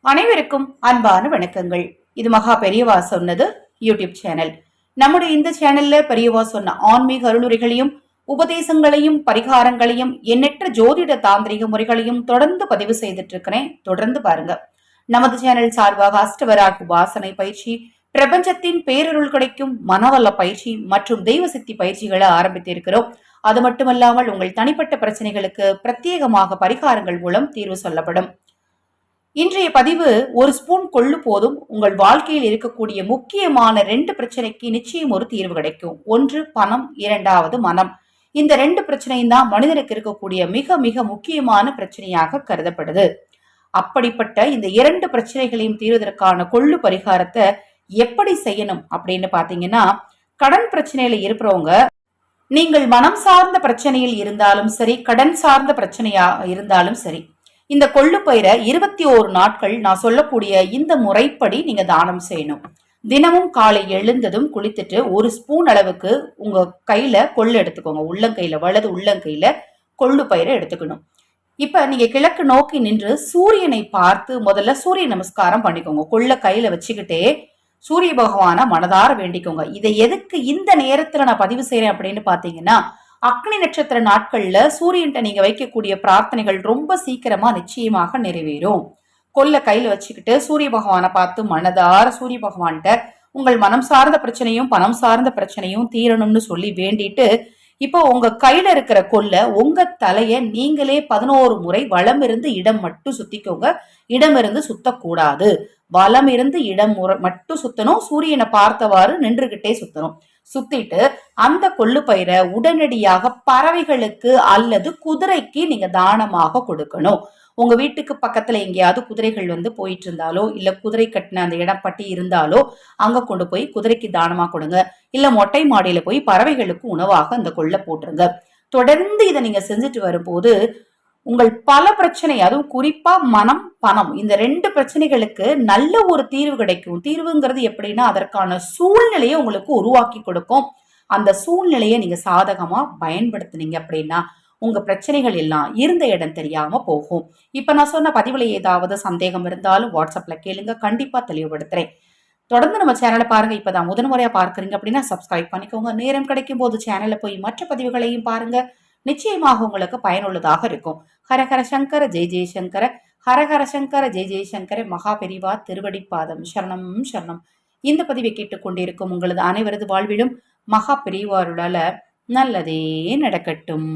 அனைவருக்கும் அன்பான வணக்கங்கள். இது மகா பெரியவா சொன்னது யூடியூப் சேனல். நம்முடைய இந்த சேனல்ல பெரியவா சொன்ன ஆன்மீக அருளுரைகளையும் உபதேசங்களையும் பரிகாரங்களையும் எண்ணற்ற ஜோதிட தாந்திரிக முறைகளையும் தொடர்ந்து பதிவு செய்துட்டு இருக்கிறேன். தொடர்ந்து பாருங்க. நமது சேனல் சார்பாக அஷ்டவராக வாசனை பயிற்சி, பிரபஞ்சத்தின் பேரருள் கிடைக்கும் மனவள பயிற்சி மற்றும் தெய்வ சித்தி பயிற்சிகளை ஆரம்பித்திருக்கிறோம். அது மட்டுமல்லாமல் உங்கள் தனிப்பட்ட பிரச்சனைகளுக்கு பிரத்யேகமாக பரிகாரங்கள் மூலம் தீர்வு சொல்லப்படும். இன்றைய பதிவு ஒரு ஸ்பூன் கொள்ளு போதும் உங்கள் வாழ்க்கையில் இருக்கக்கூடிய முக்கியமான 2 பிரச்சனைக்கு நிச்சயம் ஒரு தீர்வு கிடைக்கும். ஒன்று பணம், இரண்டாவது மனம். இந்த 2 பிரச்சனையும் தான் மனிதனுக்கு இருக்கக்கூடிய மிக மிக முக்கியமான பிரச்சனையாக கருதப்படுது. அப்படிப்பட்ட இந்த 2 பிரச்சனைகளையும் தீர்வதற்கான கொள்ளு பரிகாரத்தை எப்படி செய்யணும் அப்படின்னு பாத்தீங்கன்னா, கடன் பிரச்சனையில இருக்கிறவங்க, நீங்கள் மனம் சார்ந்த பிரச்சனையில் இருந்தாலும் சரி, கடன் சார்ந்த பிரச்சனையா இருந்தாலும் சரி, இந்த கொள்ளு பயிரை 21 நாட்கள் நான் சொல்லக்கூடிய இந்த முறைப்படி நீங்க தானம் செய்யணும். தினமும் காலை எழுந்ததும் குளித்துட்டு 1 ஸ்பூன் அளவுக்கு உங்க கையில கொள்ளு எடுத்துக்கோங்க. உள்ளங்கையில, வலது உள்ளங்கையில கொள்ளு பயிரை எடுத்துக்கணும். இப்ப நீங்க கிழக்கு நோக்கி நின்று சூரியனை பார்த்து முதல்ல சூரிய நமஸ்காரம் பண்ணிக்கோங்க. கொள்ள கையில வச்சுக்கிட்டே சூரிய பகவான மனதார வேண்டிக்கோங்க. இதை எதுக்கு இந்த நேரத்துல நான் பதிவு செய்யறேன் அப்படின்னு பாத்தீங்கன்னா, அக்னி நட்சத்திர நாட்கள்ல சூரியன்ட்ட நீங்க வைக்கக்கூடிய பிரார்த்தனைகள் ரொம்ப சீக்கிரமா நிச்சயமாக நிறைவேறும். கொல்ல கையில வச்சுக்கிட்டு சூரிய பகவானை பார்த்து மனதார சூரிய பகவான்கிட்ட உங்கள் மனம் சார்ந்த பிரச்சனையும் பணம் சார்ந்த பிரச்சனையும் தீரணும்னு சொல்லி வேண்டிட்டு, இப்போ உங்க கையில இருக்கிற கொல்ல உங்க தலைய நீங்களே 11 முறை வலம் இருந்து இடம் மட்டும் சுத்திக்கோங்க. இடம் இருந்து சுத்தக்கூடாது. வலம் இருந்து இடம் மட்டும் சுத்தணும். சூரியனை பார்த்தவாறு நின்றுகிட்டே சுத்தணும். சுத்திட்டு அந்த கொள்ளு பயிரை உடனடியாக பறவைகளுக்கு அல்லது குதிரைக்கு நீங்க தானமாக கொடுக்கணும். உங்க வீட்டுக்கு பக்கத்துல எங்கேயாவது குதிரைகள் போயிட்டு இருந்தாலோ, இல்ல குதிரை கட்டின அந்த இடம் பட்டி இருந்தாலோ அங்க கொண்டு போய் குதிரைக்கு தானமா கொடுங்க. இல்ல மொட்டை மாடியில போய் பறவைகளுக்கு உணவாக அந்த கொள்ள போட்டுருங்க. தொடர்ந்து இதை நீங்க செஞ்சுட்டு வரும்போது உங்கள் பல பிரச்சனை, அதுவும் குறிப்பா மனம், பணம், இந்த 2 பிரச்சனைகளுக்கு நல்ல ஒரு தீர்வு கிடைக்கும். தீர்வுங்கிறது எப்படின்னா, அதற்கான சூழ்நிலையை உங்களுக்கு உருவாக்கி கொடுக்கும். அந்த சூழ்நிலையை நீங்க சாதகமா பயன்படுத்தினீங்க அப்படின்னா உங்க பிரச்சனைகள் எல்லாம் இருந்த இடம் தெரியாம போகும். இப்ப நான் சொன்ன பதிவுல ஏதாவது சந்தேகம் இருந்தாலும் வாட்ஸ்அப்ல கேளுங்க, கண்டிப்பா தெளிவுபடுத்துறேன். தொடர்ந்து நம்ம சேனலை பாருங்க. இப்பதான் முதன்முறையா பார்க்கறீங்க அப்படின்னா சப்ஸ்கிரைப் பண்ணிக்கோங்க. நேரம் கிடைக்கும் போது சேனல்ல போய் மற்ற பதிவுகளையும் பாருங்க. நிச்சயமாக உங்களுக்கு பயனுள்ளதாக இருக்கும். ஹரஹர சங்கர ஜெய் ஜெய்சங்கர, ஹரஹர சங்கர ஜெய் ஜெய்சங்கர. மகா பெரிவா திருவடிப்பாதம் சரணம் சரணம். இந்த பதிவை கேட்டுக்கொண்டிருக்கும் உங்களது அனைவரது வாழ்விலும் மகா பெரிவாருளால நல்லதே நடக்கட்டும்.